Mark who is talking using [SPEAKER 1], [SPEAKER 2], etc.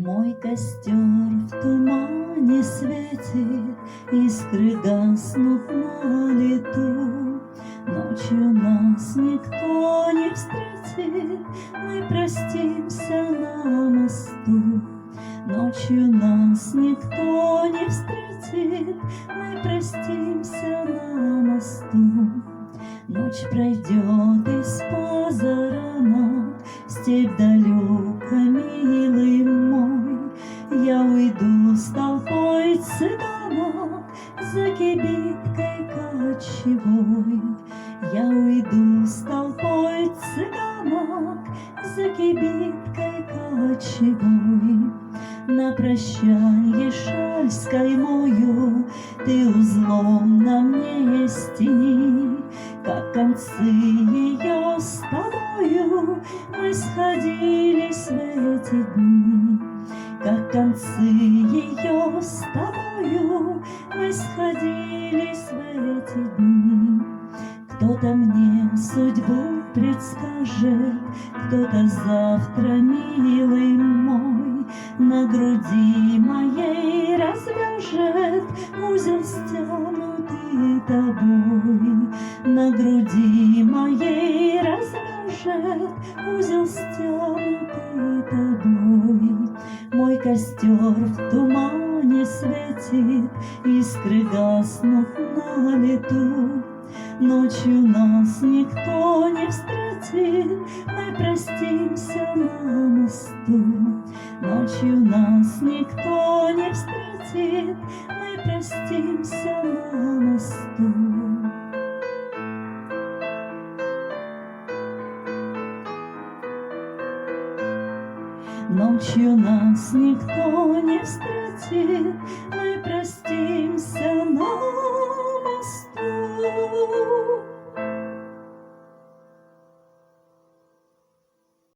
[SPEAKER 1] Мой костер в тумане светит, искры гаснут на лету. Ночью нас никто не встретит, мы простимся на мосту. Ночью нас никто не встретит, мы простимся на мосту. Ночь пройдет из позаранок, степь далека, милый мой. Я уйду с толпой цыганок за кибиткой кочевой. Я уйду с толпой цыганок за кибиткой кочевой. На прощанье шаль с каймою ты узлом на мне стяни. Как концы ее с тобою мы сходились в эти дни. Как концы ее с тобою мы сходились в эти дни. Кто-то мне судьбу предскажет, кто-то завтра, милый мой, на груди моей развяжет узел, стянутый тобой. На груди моей развяжет узел, стянутый тобой. Мой костер в тумане светит, искры гаснут на лету. Ночью нас никто не встретит, мы простимся на мосту. Ночью нас никто не встретит, мы простимся на мосту. Ночью нас никто не встретит, мы